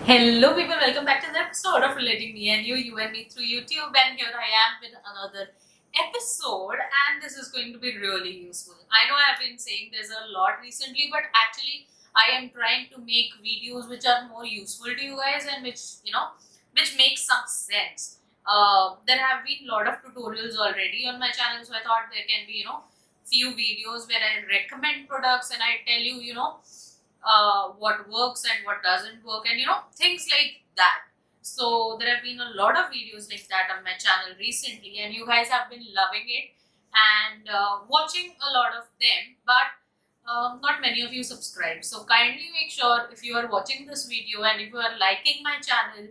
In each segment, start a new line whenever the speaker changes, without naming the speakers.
Hello people, welcome back to the episode of Relating Me and You and Me through YouTube, and here I am with another episode, and this is going to be really useful. I know I've been saying there's a lot recently, but actually I am trying to make videos which are more useful to you guys and which makes some sense. There have been a lot of tutorials already on my channel, so I thought there can be few videos where I recommend products and I tell you what works and what doesn't work, and things like that. So there have been a lot of videos like that on my channel recently, and you guys have been loving it and watching a lot of them, but not many of you subscribe. So kindly make sure, if you are watching this video and if you are liking my channel,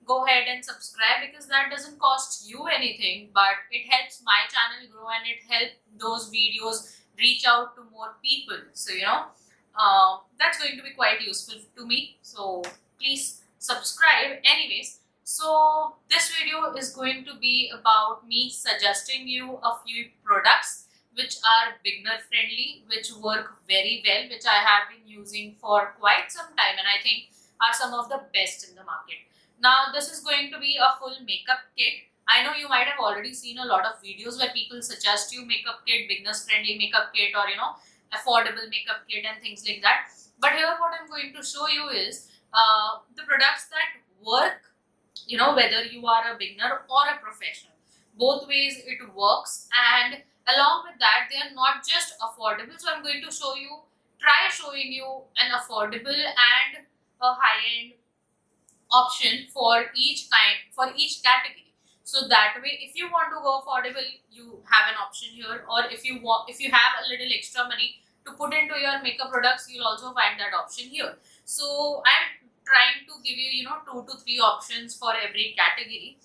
go ahead and subscribe, because that doesn't cost you anything, but it helps my channel grow and it helps those videos reach out to more people. So that's going to be quite useful to me, so please subscribe. Anyways, so this video is going to be about me suggesting you a few products which are beginner friendly, which work very well, which I have been using for quite some time and I think are some of the best in the market. Now this is going to be a full makeup kit. I know you might have already seen a lot of videos where people suggest you makeup kit, beginners friendly makeup kit, or affordable makeup kit and things like that. But here what I'm going to show you is the products that work, whether you are a beginner or a professional. Both ways it works, and along with that they are not just affordable. So I'm going to try showing you an affordable and a high-end option for each category. So that way, if you want to go affordable, you have an option here, or if you have a little extra money to put into your makeup products, you'll also find that option here. So I'm trying to give you 2 to 3 options for every category,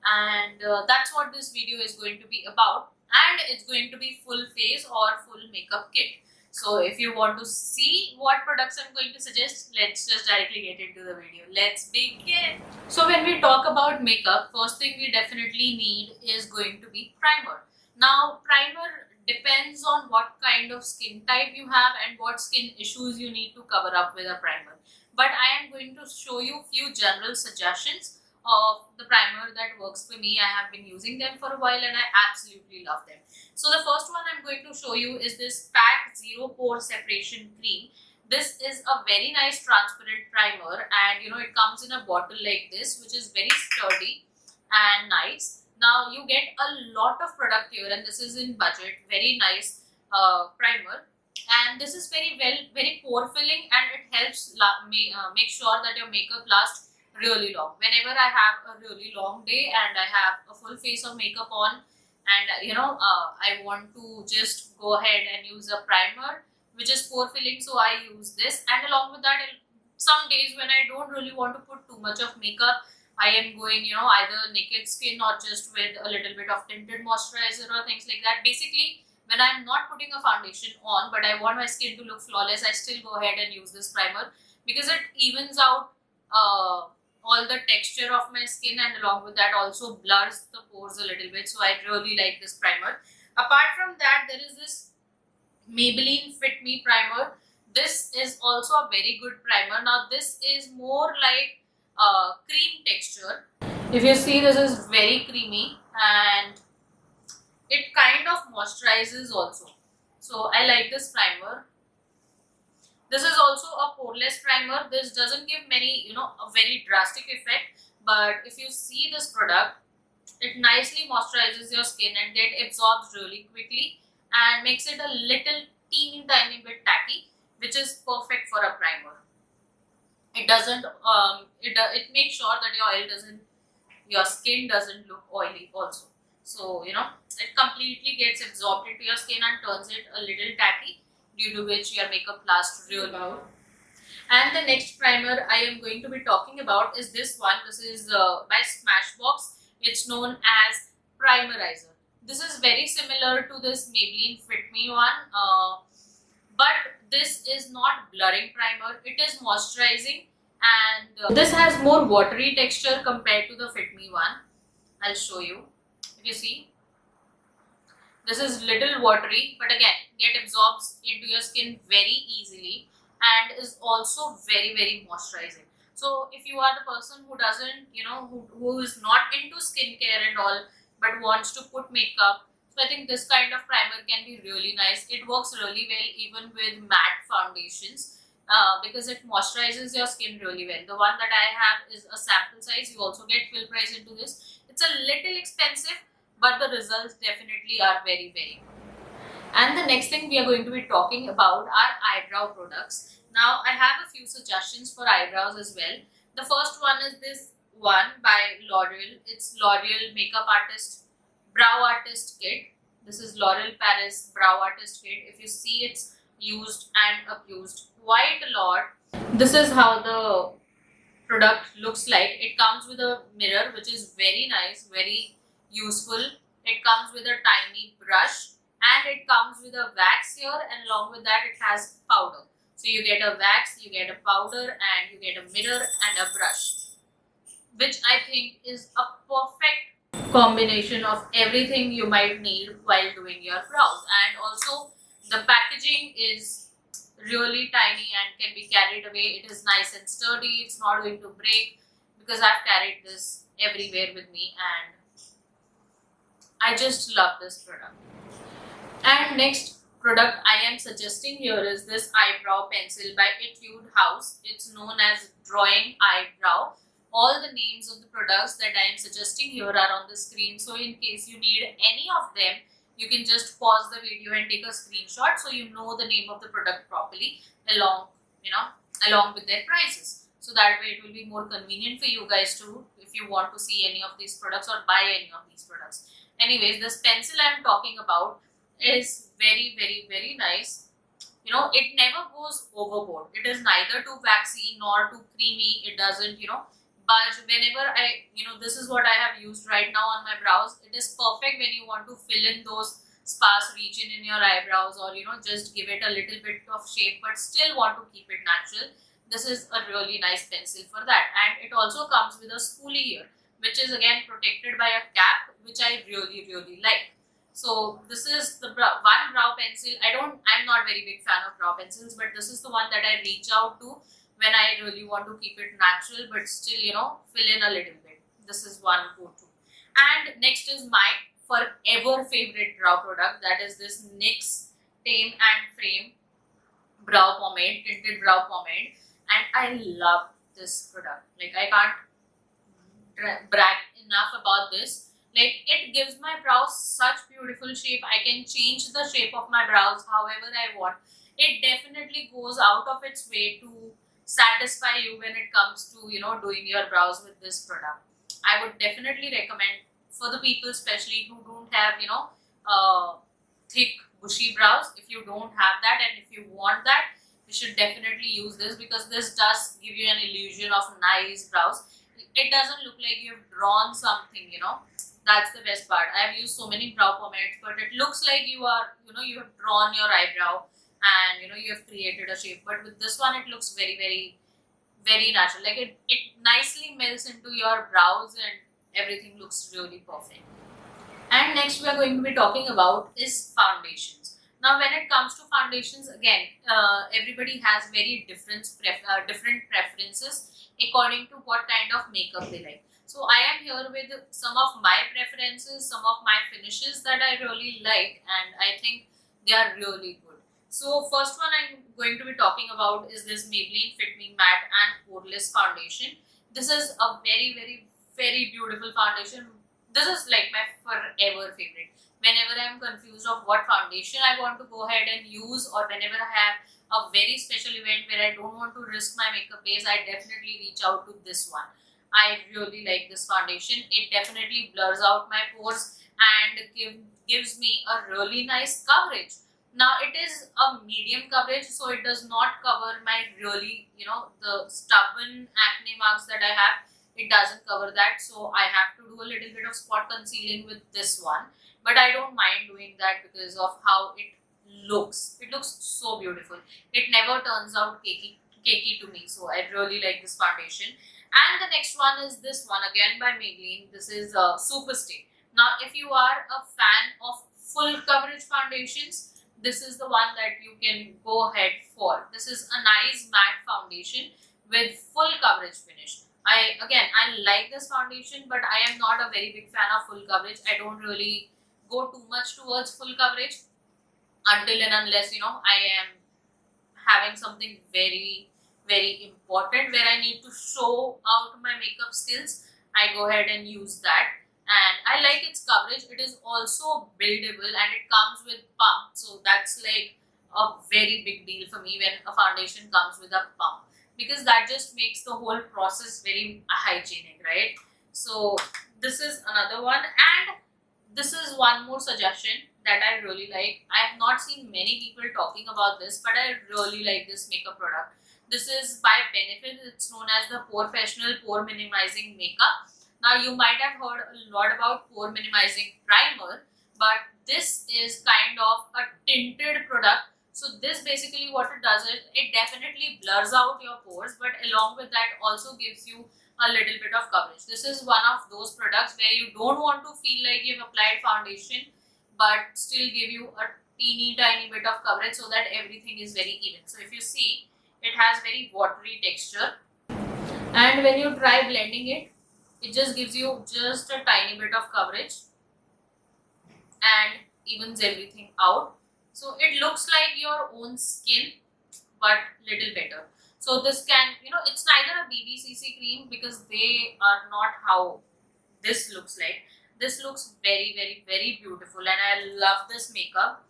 and that's what this video is going to be about, and it's going to be full face or full makeup kit. So if you want to see what products I'm going to suggest, let's just directly get into the video. Let's begin. So when we talk about makeup, first thing we definitely need is going to be primer. Now primer depends on what kind of skin type you have and what skin issues you need to cover up with a primer. But I am going to show you few general suggestions of the primer that works for me. I have been using them for a while and I absolutely love them. So the first one I'm going to show you is this Pack Zero Pore Separation Cream. This is a very nice transparent primer, and it comes in a bottle like this, which is very sturdy and nice. Now you get a lot of product here, and this is in budget. Very nice primer, and this is very pore filling, and it helps make sure that your makeup lasts really long. Whenever I have a really long day and I have a full face of makeup on, and I want to just go ahead and use a primer which is pore filling, so I use this. And along with that, some days when I don't really want to put too much of makeup, I am going either naked skin or just with a little bit of tinted moisturizer or things like that. Basically, when I'm not putting a foundation on but I want my skin to look flawless, I still go ahead and use this primer, because it evens out all the texture of my skin, and along with that also blurs the pores a little bit. So I really like this primer. Apart from that, there is this Maybelline Fit Me primer. This is also a very good primer. Now this is more like cream texture. If you see, this is very creamy and it kind of moisturizes also. So I like this primer. This is also a poreless primer. This doesn't give a very drastic effect, but if you see this product, it nicely moisturizes your skin and it absorbs really quickly and makes it a little teeny tiny bit tacky, which is perfect for a primer. It doesn't it makes sure that your skin doesn't look oily also. So it completely gets absorbed into your skin and turns it a little tacky, due to which your makeup lasts real well. And the next primer I am going to be talking about is this one. This is by Smashbox. It's known as Primerizer. This is very similar to this Maybelline Fit Me one, but this is not blurring primer. It is moisturizing, and this has more watery texture compared to the Fit Me one. I'll show you. If you see, this is little watery, but again, it absorbs into your skin very easily and is also very moisturizing. So if you are the person who doesn't, who is not into skincare and all, but wants to put makeup, so I think this kind of primer can be really nice. It works really well even with matte foundations, because it moisturizes your skin really well. The one that I have is a sample size. You also get full price into this. It's a little expensive, but the results definitely are very, very good. And the next thing we are going to be talking about are eyebrow products. Now, I have a few suggestions for eyebrows as well. The first one is this one by L'Oreal. It's L'Oreal Makeup Artist Brow Artist Kit. This is L'Oreal Paris Brow Artist Kit. If you see, it's used and abused quite a lot. This is how the product looks like. It comes with a mirror, which is very nice, very useful. It comes with a tiny brush, and it comes with a wax here, and along with that it has powder. So you get a wax, you get a powder, and you get a mirror and a brush, which I think is a perfect combination of everything you might need while doing your brows. And also the packaging is really tiny and can be carried away. It is nice and sturdy, it's not going to break, because I've carried this everywhere with me and I just love this product. And next product I am suggesting here is this eyebrow pencil by Etude House. It's known as Drawing Eyebrow. All the names of the products that I am suggesting here are on the screen, so in case you need any of them, you can just pause the video and take a screenshot so you know the name of the product properly along with their prices. So that way it will be more convenient for you guys to, if you want to see any of these products or buy any of these products. Anyways, this pencil I am talking about is very, very, very nice. It never goes overboard. It is neither too waxy nor too creamy. It doesn't, budge. Whenever this is what I have used right now on my brows. It is perfect when you want to fill in those sparse region in your eyebrows, or just give it a little bit of shape but still want to keep it natural. This is a really nice pencil for that. And it also comes with a spoolie here, which is again protected by a cap, which I really, really like. So this is the one brow pencil. I'm not very big fan of brow pencils, but this is the one that I reach out to when I really want to keep it natural but still, fill in a little bit. This is one go-to. And next is my forever favorite brow product, that is this NYX Tame and Frame brow pomade, tinted brow pomade. And I love this product. Like, I can't brag enough about this. Like, it gives my brows such beautiful shape. I can change the shape of my brows however I want. It definitely goes out of its way to satisfy you when it comes to doing your brows with this product. I would definitely recommend for the people especially who don't have thick bushy brows. If you don't have that and if you want that, you should definitely use this, because this does give you an illusion of nice brows. It doesn't look like you've drawn something. That's the best part. I've used so many brow pomades, but it looks like you have drawn your eyebrow and you have created a shape. But with this one, it looks very, very, very natural. Like, it nicely melts into your brows and everything looks really perfect. And next we are going to be talking about is foundations. Now, when it comes to foundations, again, everybody has very different preferences according to what kind of makeup they like. So I am here with some of my preferences, some of my finishes that I really like, and I think they are really good. So first one I'm going to be talking about is this Maybelline Fit Me Matte and Poreless Foundation. This is a very, very, very beautiful foundation. This is like my forever favorite. Whenever I'm confused of what foundation I want to go ahead and use, or whenever I have a very special event where I don't want to risk my makeup base, I definitely reach out to this one. I really like this foundation. It definitely blurs out my pores and gives me a really nice coverage. Now, it is a medium coverage, so it does not cover my really, the stubborn acne marks that I have. It doesn't cover that, so I have to do a little bit of spot concealing with this one. But I don't mind doing that because of how it looks. It looks so beautiful. It never turns out cakey to me, so I really like this foundation. And the next one is this one again by Maybelline. This is Super Stay. Now, if you are a fan of full coverage foundations, this is the one that you can go ahead for. This is a nice matte foundation with full coverage finish. I like this foundation, but I am not a very big fan of full coverage. I don't really go too much towards full coverage until and unless I am having something very important where I need to show out my makeup skills. I go ahead and use that, and I like its coverage. It is also buildable and it comes with pump, so that's like a very big deal for me when a foundation comes with a pump, because that just makes the whole process very hygienic, right? So this is another one, and this is one more suggestion that I really like. I have not seen many people talking about this, but I really like this makeup product. This is by Benefit. It's known as the Professional Pore Minimizing Makeup. Now, you might have heard a lot about pore minimizing primer, but this is kind of a tinted product. So this basically what it does is it definitely blurs out your pores, but along with that also gives you a little bit of coverage. This is one of those products where you don't want to feel like you've applied foundation but still give you a teeny tiny bit of coverage so that everything is very even. So if you see, it has very watery texture, and when you try blending it, it just gives you just a tiny bit of coverage and evens everything out. So it looks like your own skin but little better. So this can, it's neither a BBCC cream because they are not how this looks like. This looks very beautiful, and I love this makeup.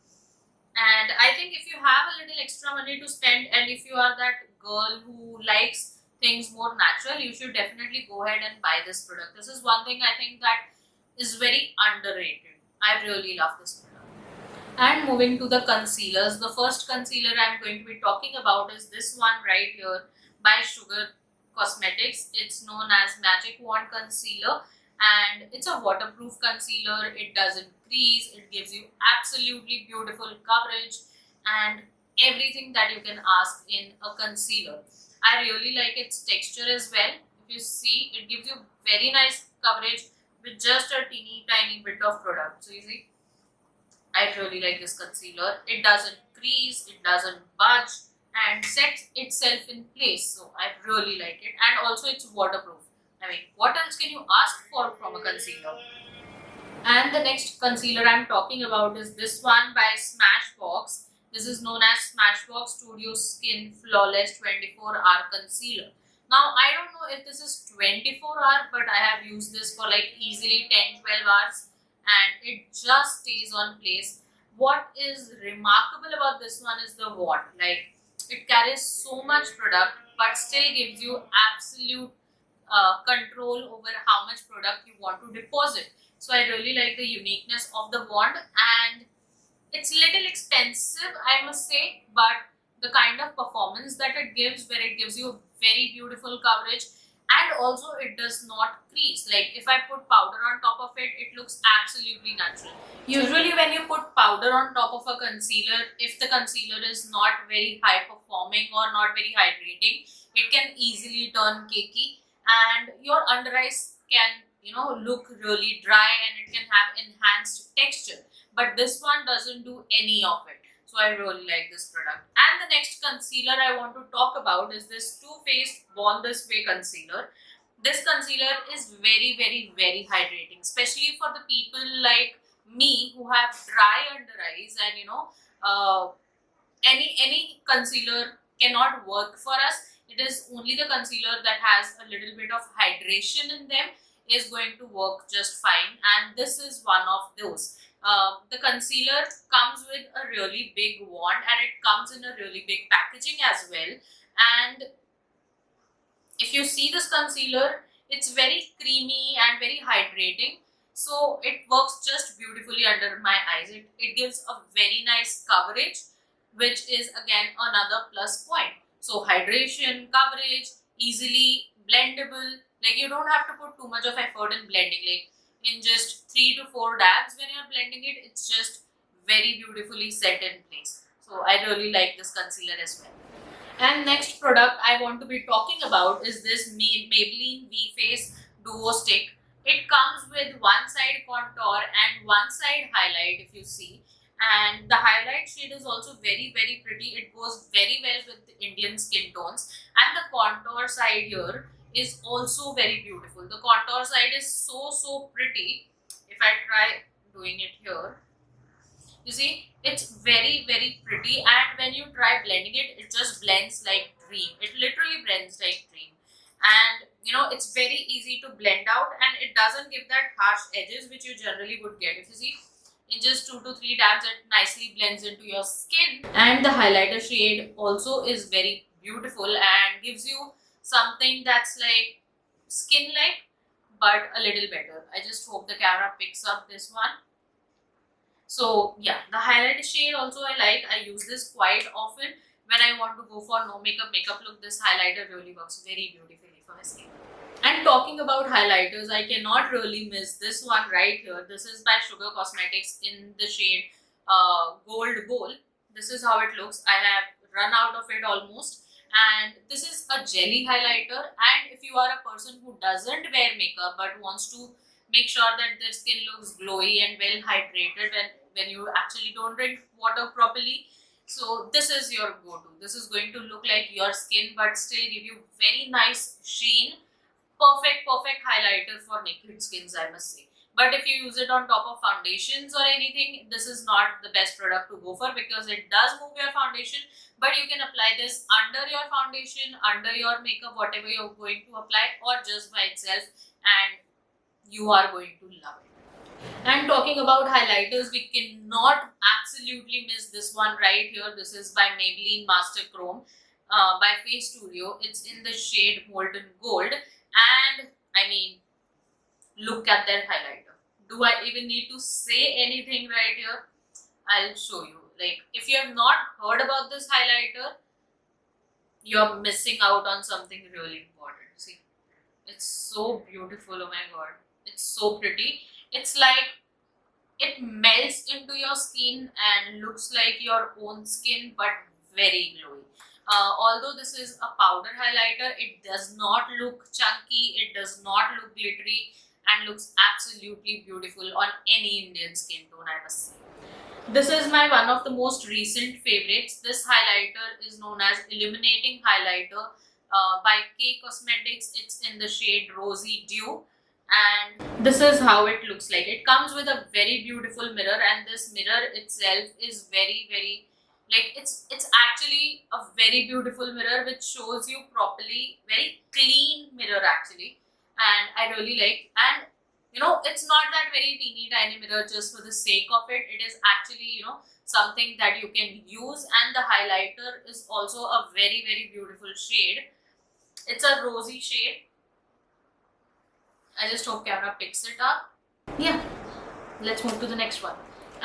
And I think if you have a little extra money to spend, and if you are that girl who likes things more natural, you should definitely go ahead and buy this product. This is one thing I think that is very underrated. I really love this product. And moving to the concealers, the first concealer I'm going to be talking about is this one right here by Sugar Cosmetics. It's known as Magic Wand Concealer, and it's a waterproof concealer. It doesn't crease, it gives you absolutely beautiful coverage and everything that you can ask in a concealer. I really like its texture as well. If you see, it gives you very nice coverage with just a teeny tiny bit of product. So you see, I really like this concealer. It doesn't crease, it doesn't budge, and sets itself in place. So I really like it, and also it's waterproof. I mean, what else can you ask for from a concealer? And the next concealer I'm talking about is this one by Smashbox. This is known as Smashbox Studio Skin Flawless 24-hour Concealer. Now, I don't know if this is 24-hour, but I have used this for like easily 10-12 hours, and it just stays on place. What is remarkable about this one is the wand. Like, it carries so much product but still gives you absolute control over how much product you want to deposit. So I really like the uniqueness of the wand, and it's little expensive, I must say, but the kind of performance that it gives, where it gives you very beautiful coverage, and also it does not crease. Like if I put powder on top of it, it looks absolutely natural. Usually when you put powder on top of a concealer, if the concealer is not very high performing or not very hydrating, it can easily turn cakey, and your under eyes can look really dry, and it can have enhanced texture. But this one doesn't do any of it. So I really like this product. And the next concealer I want to talk about is this Too Faced Born This Way concealer. This concealer is very hydrating, especially for the people like me who have dry under eyes, and any concealer cannot work for us. It is only the concealer that has a little bit of hydration in them is going to work just fine, and this is one of those. The concealer comes with a really big wand, and it comes in a really big packaging as well. And if you see this concealer, it's very creamy and very hydrating. So it works just beautifully under my eyes. It gives a very nice coverage, which is again another plus point. So hydration, coverage, easily blendable. Like you don't have to put too much of effort in blending. Like in just 3 to 4 dabs when you're blending it, it's just very beautifully set in place. So I really like this concealer as well. And next product I want to be talking about is this Maybelline V-Face Duo Stick. It comes with one side contour and one side highlight, if you see. and the highlight shade is also very pretty. It goes very well with the Indian skin tones, and the contour side here is also very beautiful. The contour side is so pretty. If I try doing it here, you see it's very pretty, and when you try blending it, it just blends like dream. It literally blends like dream, and it's very easy to blend out, and it doesn't give that harsh edges which you generally would get. If you see, in just 2 to 3 dabs, it nicely blends into your skin. And the highlighter shade also is very beautiful and gives you something that's like skin like, but a little better. I just hope the camera picks up this one. So yeah, the highlighter shade also I like. I use this quite often when I want to go for no makeup look. This highlighter really works very beautifully for my skin. And talking about highlighters, I cannot really miss this one right here. This is by Sugar Cosmetics in the shade Gold Bowl. This is how it looks. I have run out of it almost. And this is a jelly highlighter. And if you are a person who doesn't wear makeup but wants to make sure that their skin looks glowy and well hydrated when you actually don't drink water properly, so this is your go-to. This is going to look like your skin but still give you very nice sheen. Perfect highlighter for naked skins, I must say. But if you use it on top of foundations or anything, this is not the best product to go for, because it does move your foundation. But you can apply this under your foundation, under your makeup, whatever you're going to apply, or just by itself, and you are going to love it. And talking about highlighters, we cannot absolutely miss this one right here. This is by Maybelline Master Chrome by Face Studio. It's in the shade Molten Gold, and I mean, look at that highlighter. Do I even need to say anything right here? I'll show you. Like, if you have not heard about this highlighter, you're missing out on something really important. See, it's so beautiful. Oh my god, it's so pretty. It's like it melts into your skin and looks like your own skin, but very glowy. Although this is a powder highlighter, it does not look chunky, it does not look glittery, and looks absolutely beautiful on any Indian skin tone, I must say. This is my one of the most recent favorites. This highlighter is known as Illuminating Highlighter by Kay Cosmetics. It's in the shade Rosy Dew, and this is how it looks like. It comes with a very beautiful mirror, and this mirror itself is very like it's actually a very beautiful mirror which shows you properly, very clean mirror actually, and I really like. And it's not that very teeny tiny mirror just for the sake of it. It is actually something that you can use, and the highlighter is also a very beautiful shade. It's a rosy shade. I just hope camera picks it up. Yeah, let's move to the next one.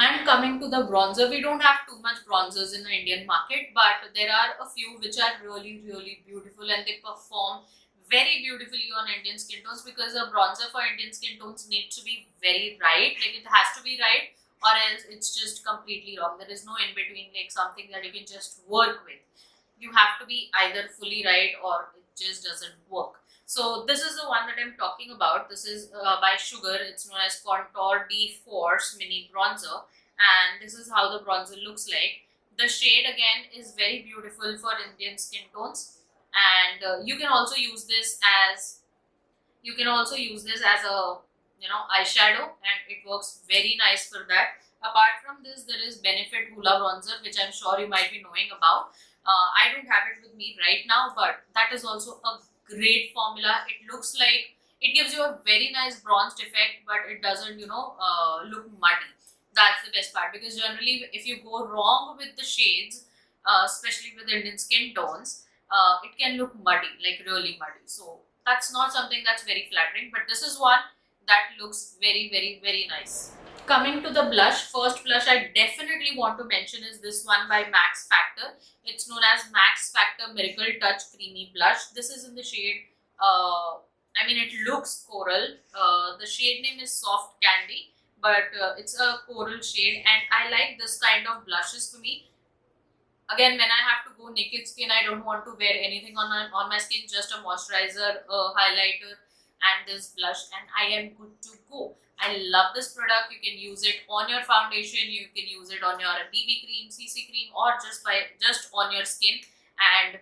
And coming to the bronzer, we don't have too much bronzers in the Indian market, but there are a few which are really beautiful, and they perform very beautifully on Indian skin tones, because a bronzer for Indian skin tones needs to be very right. Like, it has to be right, or else it's just completely wrong. There is no in between, like something that you can just work with. You have to be either fully right or it just doesn't work. So this is the one that I'm talking about. This is by Sugar. It's known as Contour De Force Mini Bronzer, and this is how the bronzer looks like. The shade again is very beautiful for Indian skin tones, and you can also use this as a eyeshadow, and it works very nice for that. Apart from this, there is Benefit Hoola Bronzer, which I'm sure you might be knowing about. I don't have it with me right now, but that is also a great formula. It looks like it gives you a very nice bronzed effect, but it doesn't look muddy. That's the best part, because generally if you go wrong with the shades, especially with Indian skin tones, it can look muddy, like really muddy. So that's not something that's very flattering, but this is one that looks very nice. Coming to the blush, first blush I definitely want to mention is this one by Max Factor. It's known as Max Factor Miracle Touch Creamy Blush. This is in the shade, it looks coral. The shade name is Soft Candy, but it's a coral shade, and I like this kind of blushes for me. Again, when I have to go naked skin, I don't want to wear anything on my skin, just a moisturizer, a highlighter, and this blush, and I am good to go. I love this product. You can use it on your foundation, you can use it on your BB cream, CC cream, or just on your skin, and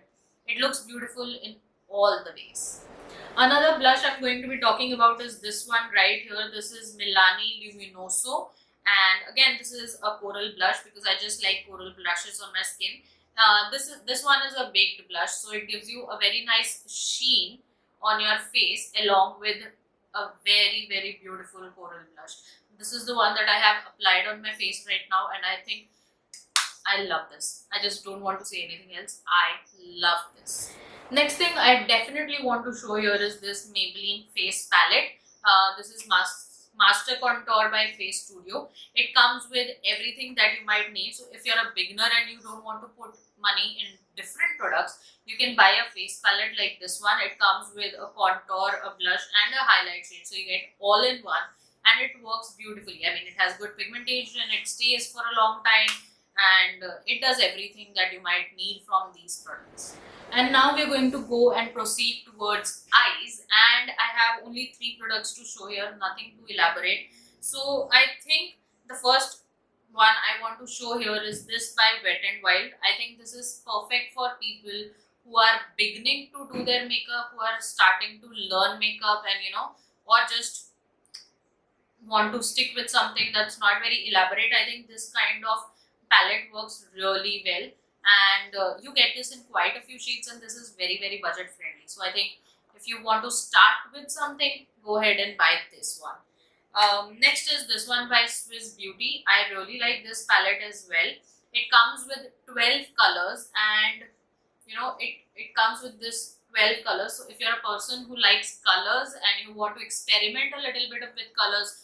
it looks beautiful in all the ways. Another blush I'm going to be talking about is this one right here. This is Milani Luminoso, and again this is a coral blush because I just like coral blushes on my skin. This one is a baked blush, so it gives you a very nice sheen on your face along with a very beautiful coral blush. This is the one that I have applied on my face right now, and I think I love this. I just don't want to say anything else. I love this. Next thing I definitely want to show here is this Maybelline face palette. This is Master Contour by Face Studio. It comes with everything that you might need. So if you're a beginner and you don't want to put money in different products, you can buy a face palette like this one. It comes with a contour, a blush, and a highlight shade. So you get all in one, and it works beautifully. I mean, it has good pigmentation, it stays for a long time, and it does everything that you might need from these products. And now we're going to go and proceed towards eyes, and I have only 3 products to show here, nothing to elaborate. So I think the first one I want to show here is this by Wet n Wild. I think this is perfect for people who are beginning to do their makeup, who are starting to learn makeup, and or just want to stick with something that's not very elaborate. I think this kind of palette works really well, and you get this in quite a few shades, and this is very budget friendly. So I think if you want to start with something, go ahead and buy this one. Next is this one by Swiss Beauty. I really like this palette as well. It comes with 12 colors, and it comes with this 12 colors. So if you're a person who likes colors and you want to experiment a little bit with colors,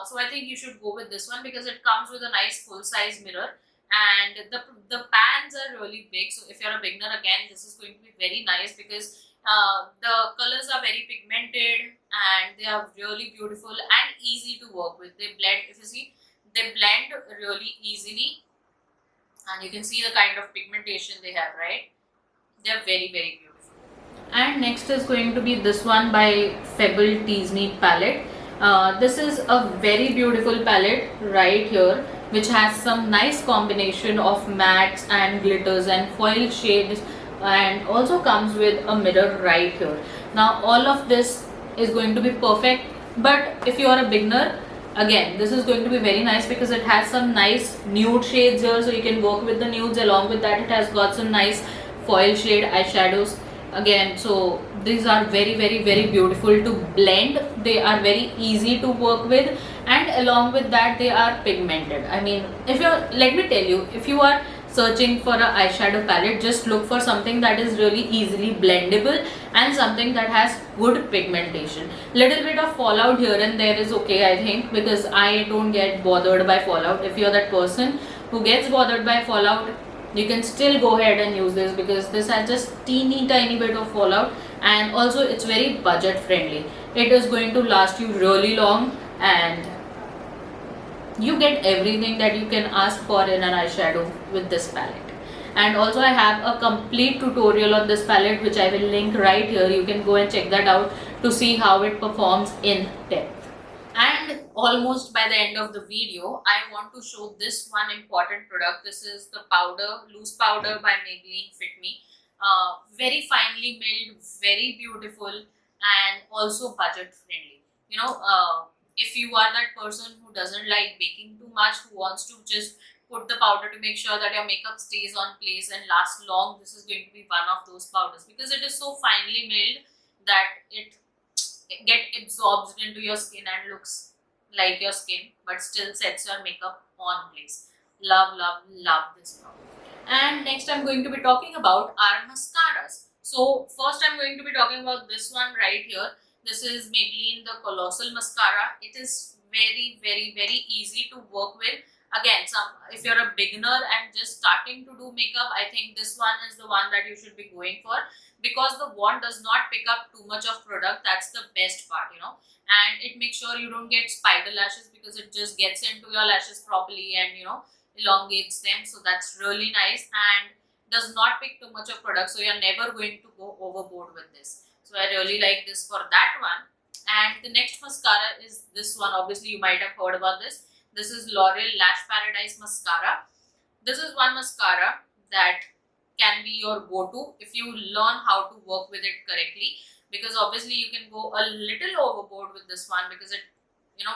so I think you should go with this one because it comes with a nice full-size mirror, and the pans are really big. So if you're a beginner, again, this is going to be very nice because the colors are very pigmented and they are really beautiful and easy to work with. They blend, if you see, they blend really easily, and you can see the kind of pigmentation they have, right? They're very beautiful. And next is going to be this one by Febble Tease Me palette. This is a very beautiful palette right here, which has some nice combination of mattes and glitters and foil shades, and also comes with a mirror right here. Now all of this is going to be perfect, but if you are a beginner, again, this is going to be very nice because it has some nice nude shades here, so you can work with the nudes. Along with that, it has got some nice foil shade eyeshadows again. So these are very beautiful to blend. They are very easy to work with, and along with that, they are pigmented. I mean, let me tell you, if you are searching for a eyeshadow palette, just look for something that is really easily blendable and something that has good pigmentation. Little bit of fallout here and there is okay, I think, because I don't get bothered by fallout. If you're that person who gets bothered by fallout, you can still go ahead and use this because this has just teeny tiny bit of fallout, and also it's very budget friendly. It is going to last you really long, and you get everything that you can ask for in an eyeshadow with this palette. And also I have a complete tutorial on this palette which I will link right here. You can go and check that out to see how it performs in depth. And almost by the end of the video, I want to show this one important product. This is the powder, loose powder by Maybelline Fit Me. Very finely milled, very beautiful, and also budget friendly. If you are that person who doesn't like baking too much, who wants to just put the powder to make sure that your makeup stays on place and lasts long, this is going to be one of those powders because it is so finely milled that it get absorbed into your skin and looks like your skin but still sets your makeup on place. Love this powder. And next I'm going to be talking about our mascaras. So first I'm going to be talking about this one right here. This is Maybelline the Colossal Mascara. It is very easy to work with. Again, if you're a beginner and just starting to do makeup, I think this one is the one that you should be going for because the wand does not pick up too much of product. That's the best part, and it makes sure you don't get spider lashes because it just gets into your lashes properly and elongates them. So that's really nice and does not pick too much of product, so you're never going to go overboard with this. So I really like this for that one. And the next mascara is this one. Obviously, you might have heard about this. This is L'Oreal Lash Paradise Mascara. This is one mascara that can be your go-to if you learn how to work with it correctly, because obviously you can go a little overboard with this one because it,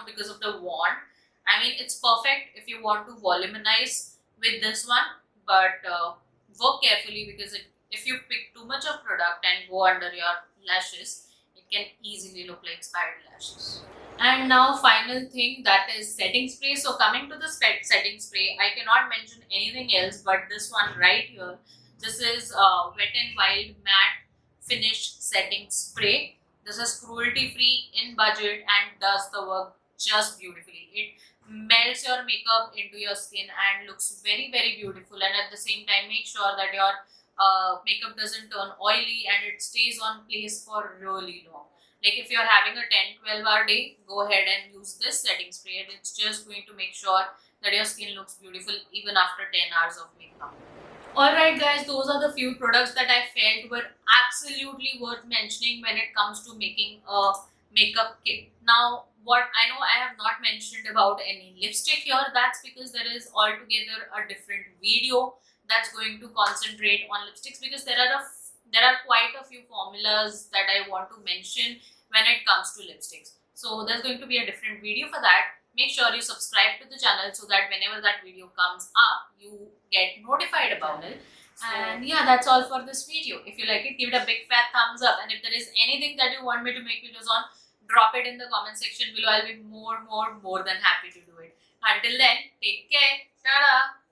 because of the wand. I mean, it's perfect if you want to voluminize with this one, but work carefully, because if you pick too much of product and go under your lashes, it can easily look like spider lashes. And now final thing, that is setting spray. So coming to the setting spray, I cannot mention anything else but this one right here. This is Wet n Wild Matte Finish Setting Spray. This is cruelty free, in budget, and does the work just beautifully. It melts your makeup into your skin and looks very very beautiful, and at the same time make sure that your makeup doesn't turn oily and it stays on place for really long. Like if you're having a 10-12 hour day, go ahead and use this setting spray, and it's just going to make sure that your skin looks beautiful even after 10 hours of makeup. Alright guys, those are the few products that I felt were absolutely worth mentioning when it comes to making a makeup kit. Now, what I know I have not mentioned about any lipstick here, that's because there is altogether a different video that's going to concentrate on lipsticks, because there are quite a few formulas that I want to mention when it comes to lipsticks. So there's going to be a different video for that. Make sure you subscribe to the channel so that whenever that video comes up, you get notified about it. And yeah, that's all for this video. If you like it, give it a big fat thumbs up, and if there is anything that you want me to make videos on, drop it in the comment section below. I'll be more than happy to do it. Until then, take care. Ta-da!